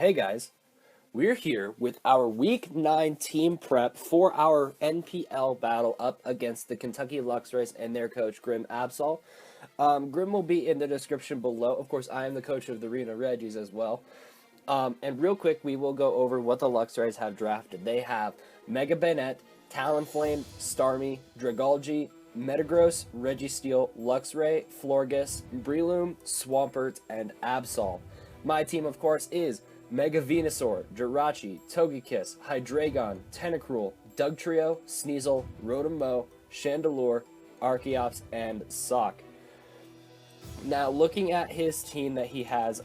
Hey guys, we're here with our Week 9 team prep for our NPL battle up against the Kentucky Luxrays and their coach GrimAbsol. Grim will be in the description below. Of course, I am the coach of the Reno Regis as well. And real quick, we will go over what the Luxrays have drafted. They have Mega Bennett, Talonflame, Starmie, Dragalge, Metagross, Registeel, Luxray, Florges, Breloom, Swampert, and Absol. My team, of course, is Mega Venusaur, Jirachi, Togekiss, Hydreigon, Tentacruel, Dugtrio, Sneasel, Rotom-Mow, Chandelure, Archeops, and Sock. Now, looking at his team that he has,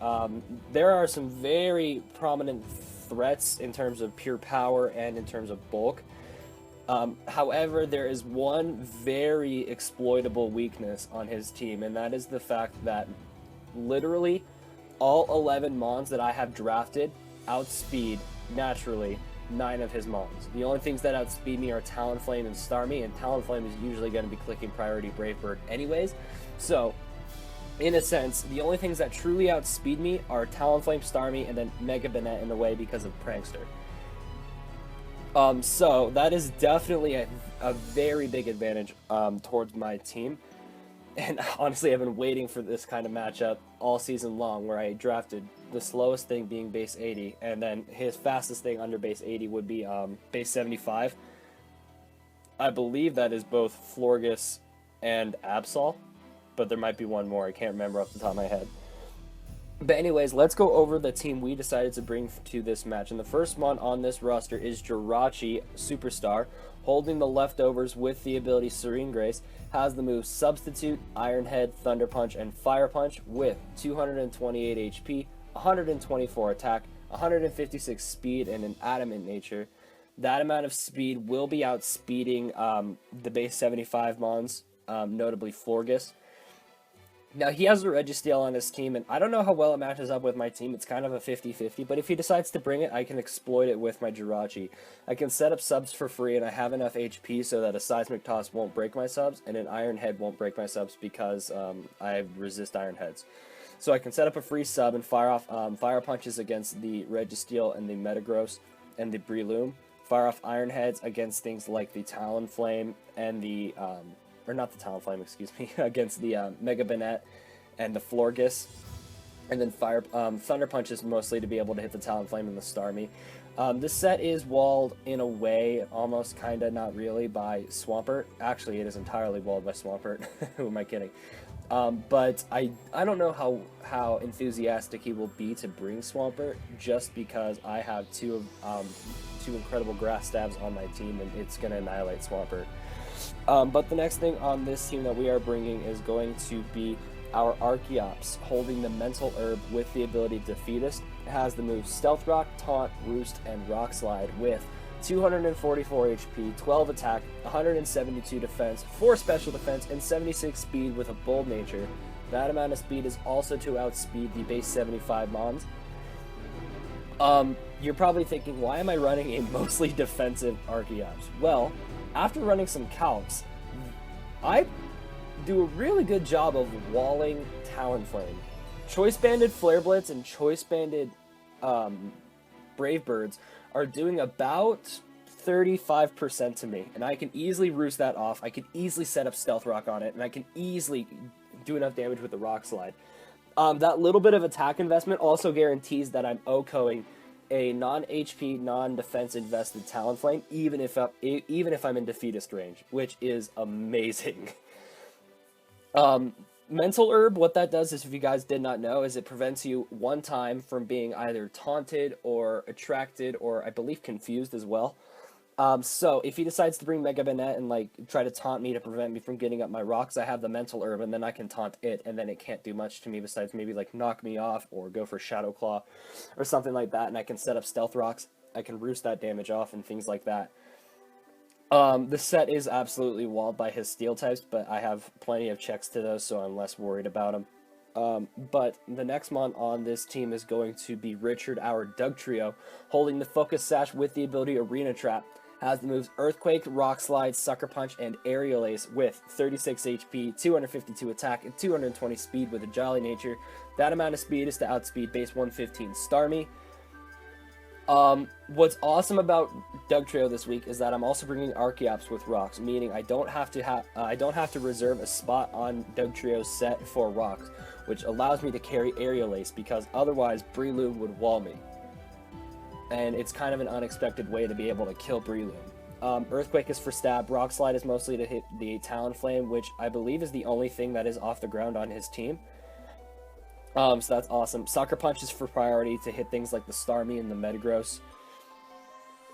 there are some very prominent threats in terms of pure power and in terms of bulk. However, there is one very exploitable weakness on his team, and that is the fact that literally all 11 Mons that I have drafted outspeed, naturally, 9 of his Mons. The only things that outspeed me are Talonflame and Starmie, and Talonflame is usually going to be clicking priority Brave Bird anyways. So, in a sense, the only things that truly outspeed me are Talonflame, Starmie, and then Mega Bennett in a way because of Prankster. So that is definitely a very big advantage towards my team. And honestly, I've been waiting for this kind of matchup all season long, where I drafted the slowest thing being base 80, and then his fastest thing under base 80 would be base 75. I believe that is both Florges and Absol, but there might be one more. I can't remember off the top of my head. But anyways, let's go over the team we decided to bring to this match. And the first one on this roster is Jirachi Superstar, holding the leftovers with the ability Serene Grace, has the moves Substitute, Iron Head, Thunder Punch, and Fire Punch with 228 HP, 124 attack, 156 speed, and an adamant nature. That amount of speed will be outspeeding the base 75 Mons, notably Florges. Now, he has a Registeel on his team, and I don't know how well it matches up with my team. It's kind of a 50-50, but if he decides to bring it, I can exploit it with my Jirachi. I can set up subs for free, and I have enough HP so that a Seismic Toss won't break my subs, and an Iron Head won't break my subs because I resist Iron Heads. So I can set up a free sub and fire off Fire Punches against the Registeel and the Metagross and the Breloom. Fire off Iron Heads against things like the Talonflame and the... or not the Talonflame, excuse me, against the Mega Bennett and the Florges, and then Thunder Punches mostly to be able to hit the Talonflame and the Starmie. This set is walled in a way, almost kinda, not really, by Swampert. Actually, it is entirely walled by Swampert. Who am I kidding? But I don't know how enthusiastic he will be to bring Swampert, just because I have two incredible grass stabs on my team, and it's gonna annihilate Swampert. But the next thing on this team that we are bringing is going to be our Archeops, holding the Mental Herb with the ability Defeatist. It has the moves Stealth Rock, Taunt, Roost, and Rock Slide with 244 HP, 12 attack, 172 defense, 4 special defense, and 76 speed with a bold nature. That amount of speed is also to outspeed the base 75 Mons. You're probably thinking, why am I running a mostly defensive Archeops? Well, after running some calcs, I do a really good job of walling Talonflame. Choice Banded Flare Blitz and Choice Banded Brave Birds are doing about 35% to me, and I can easily roost that off. I can easily set up Stealth Rock on it, and I can easily do enough damage with the Rock Slide. That little bit of attack investment also guarantees that I'm OHKOing a non-HP, non-defense invested Talonflame, even if I'm in defeatist range, which is amazing. Mental Herb, what that does is, if you guys did not know, is it prevents you one time from being either taunted or attracted, or I believe confused as well. So if he decides to bring Mega Bennett and like try to taunt me to prevent me from getting up my rocks, I have the Mental Herb, and then I can taunt it, and then it can't do much to me besides maybe like knock me off or go for Shadow Claw or something like that, and I can set up Stealth Rocks. I can roost that damage off and things like that. The set is absolutely walled by his steel types, but I have plenty of checks to those, so I'm less worried about him. But the next mon on this team is going to be Richard, our Dugtrio, holding the Focus Sash with the ability Arena Trap. Has the moves Earthquake, Rock Slide, Sucker Punch, and Aerial Ace with 36 HP, 252 attack, and 220 speed with a Jolly Nature. That amount of speed is to outspeed base 115 Starmie. What's awesome about Dugtrio this week is that I'm also bringing Archeops with rocks, meaning I don't have to reserve a spot on Dugtrio's set for rocks, which allows me to carry Aerial Ace because otherwise Breloom would wall me, and it's kind of an unexpected way to be able to kill Breloom. Earthquake is for stab. Rock Slide is mostly to hit the Talonflame, which I believe is the only thing that is off the ground on his team. So that's awesome. Sucker Punch is for priority to hit things like the Starmie and the Metagross.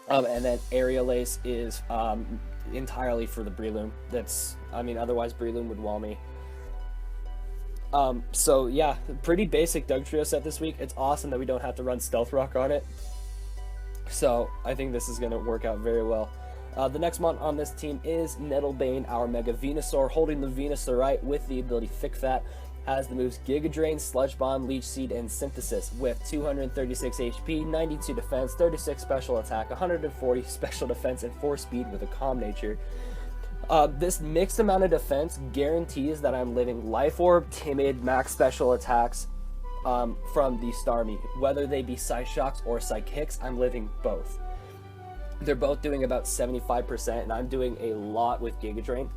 And then Aerial Ace is entirely for the Breloom. Otherwise Breloom would wall me. So yeah, pretty basic Dugtrio set this week. It's awesome that we don't have to run Stealth Rock on it. So I think this is going to work out very well. The next mon on this team is Nettlebane, our Mega Venusaur, holding the Venusaurite with the ability Thick Fat. Has the moves Giga Drain, Sludge Bomb, Leech Seed, and Synthesis with 236 HP, 92 defense, 36 special attack, 140 special defense, and 4 speed with a Calm Nature. This mixed amount of defense guarantees that I'm living Life Orb, Timid, max special attacks from the Starmie. Whether they be Psyshocks or Psykicks, I'm living both. They're both doing about 75%, and I'm doing a lot with Giga Drain.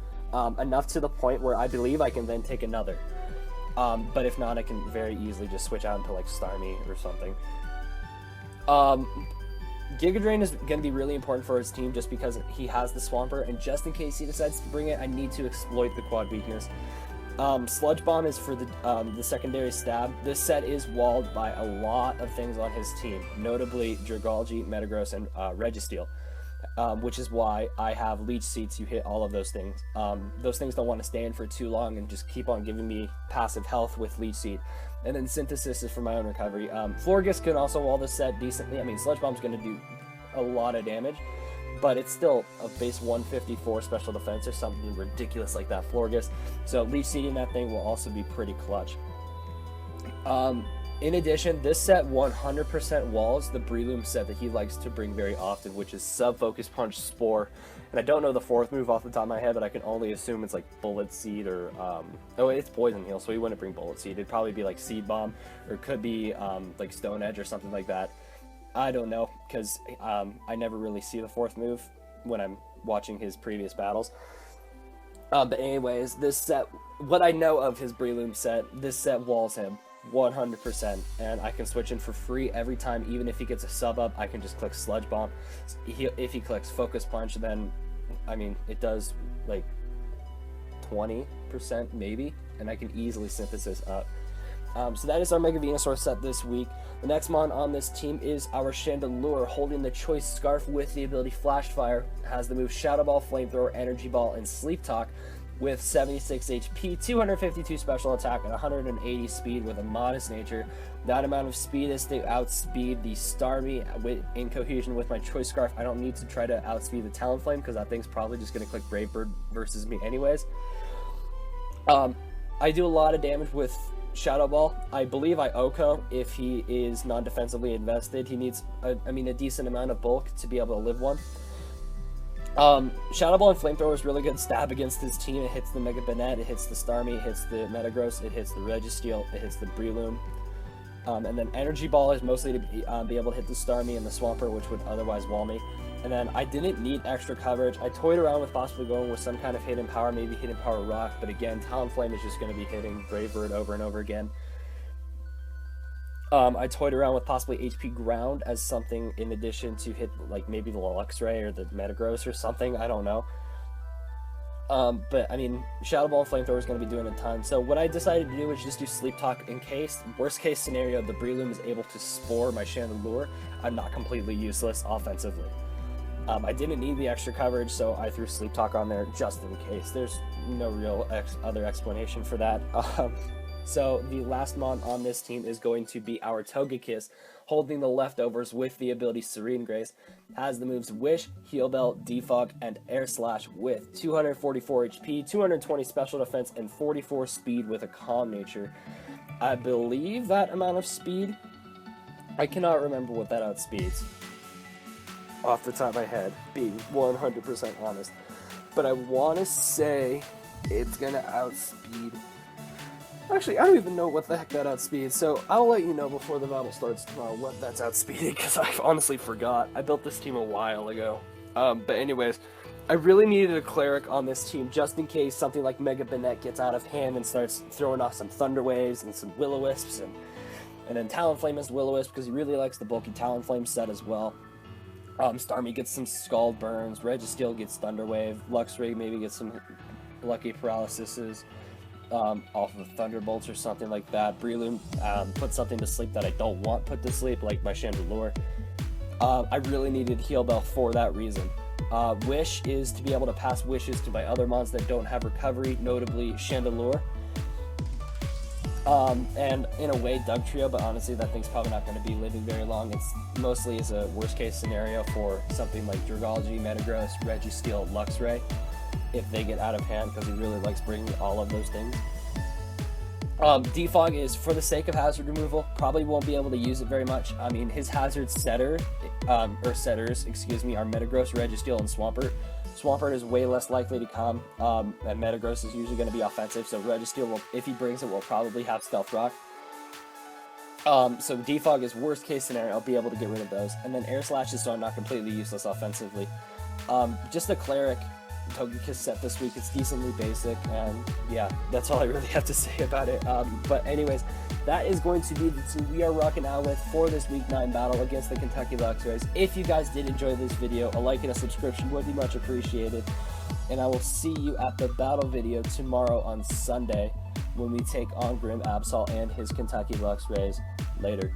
Enough to the point where I believe I can then take another. But if not, I can very easily just switch out into like Starmie or something. Giga Drain is going to be really important for his team just because he has the Swampert, and just in case he decides to bring it, I need to exploit the quad weakness. Sludge Bomb is for the secondary stab. This set is walled by a lot of things on his team, notably Dragalge, Metagross, and Registeel. Which is why I have Leech Seed to hit all of those things. Those things don't want to stand for too long and just keep on giving me passive health with Leech Seed. And then Synthesis is for my own recovery. Florges can also wall this set decently. I mean, Sludge Bomb's going to do a lot of damage, but it's still a base 154 special defense or something ridiculous like that Florges. So Leech Seeding that thing will also be pretty clutch. In addition, this set 100% walls the Breloom set that he likes to bring very often, which is Sub Focus Punch, Spore, and I don't know the fourth move off the top of my head, but I can only assume it's like Bullet Seed or it's Poison Heal, so he wouldn't bring Bullet Seed. It'd probably be like Seed Bomb, or it could be like Stone Edge or something like that. I don't know, because I never really see the fourth move when I'm watching his previous battles. But anyways, this set, what I know of his Breloom set, this set walls him 100%, and I can switch in for free every time. Even if he gets a sub up, I can just click Sludge Bomb. If he clicks Focus Punch, then I mean it does like 20% maybe, and I can easily Synthesis up. So that is our Mega Venusaur set this week. The next mon on this team is our Chandelure, holding the Choice Scarf with the ability Flash Fire. Has the move Shadow Ball, Flamethrower, Energy Ball, and Sleep Talk. With 76 HP, 252 special attack, and 180 speed with a modest nature. That amount of speed is to outspeed the Starmie in cohesion with my Choice Scarf. I don't need to try to outspeed the Talonflame because that thing's probably just going to click Brave Bird versus me anyways. I do a lot of damage with Shadow Ball. I believe I OHKO if he is non-defensively invested. He needs a decent amount of bulk to be able to live one. Shadow Ball and Flamethrower is really good stab against his team. It hits the Mega Banette, it hits the Starmie, it hits the Metagross, it hits the Registeel, it hits the Breloom. And then Energy Ball is mostly to be able to hit the Starmie and the Swampert, which would otherwise wall me. And then I didn't need extra coverage. I toyed around with possibly going with some kind of Hidden Power, maybe Hidden Power Rock, but again, Talonflame is just going to be hitting Brave Bird over and over again. I toyed around with possibly HP Ground as something in addition to hit like maybe the Luxray or the Metagross or something, I don't know. But I mean, Shadow Ball and Flamethrower is going to be doing a ton. So what I decided to do is just do Sleep Talk in case, worst case scenario, the Breloom is able to Spore my Chandelure. I'm not completely useless offensively. I didn't need the extra coverage, so I threw Sleep Talk on there just in case. There's no real other explanation for that. So the last mon on this team is going to be our Togekiss, holding the leftovers with the ability Serene Grace. Has the moves Wish, Heal Bell, Defog, and Air Slash with 244 HP, 220 special defense, and 44 speed with a Calm Nature. I believe that amount of speed, I cannot remember what that outspeeds off the top of my head, being 100% honest. But I want to say it's going to outspeed Actually, I don't even know what the heck that outspeeds, so I'll let you know before the battle starts tomorrow what that's outspeeding, because I honestly forgot. I built this team a while ago. But anyways, I really needed a cleric on this team just in case something like Mega Banette gets out of hand and starts throwing off some Thunder Waves and some Will-O-Wisps, and then Talonflame is Will-O-Wisp because he really likes the bulky Talonflame set as well. Starmie gets some Scald Burns, Registeel gets Thunder Wave, Luxray maybe gets some Lucky Paralysis off of Thunderbolts or something like that. Breloom put something to sleep that I don't want put to sleep, like my Chandelure. I really needed Heal Bell for that reason. Wish is to be able to pass wishes to my other mons that don't have recovery, notably Chandelure. And in a way Dugtrio, but honestly that thing's probably not going to be living very long. It's mostly as a worst case scenario for something like Dragology, Metagross, Registeel, Luxray, if they get out of hand, because he really likes bringing all of those things. Defog is for the sake of hazard removal, probably won't be able to use it very much. I mean, his hazard setters, are Metagross, Registeel, and Swampert. Swampert is way less likely to come, and Metagross is usually going to be offensive, so Registeel, will, if he brings it, will probably have Stealth Rock. So Defog is worst case scenario, I'll be able to get rid of those. And then Air Slash is still not completely useless offensively. Just a Cleric Togekiss set this week, it's decently basic, and yeah, that's all I really have to say about it. But anyways, that is going to be the team we are rocking out with for this Week 9 battle against the Kentucky Luxrays. If you guys did enjoy this video, a like and a subscription would be much appreciated, and I will see you at the battle video tomorrow on Sunday when we take on GrimAbsol and his Kentucky Luxrays. Later.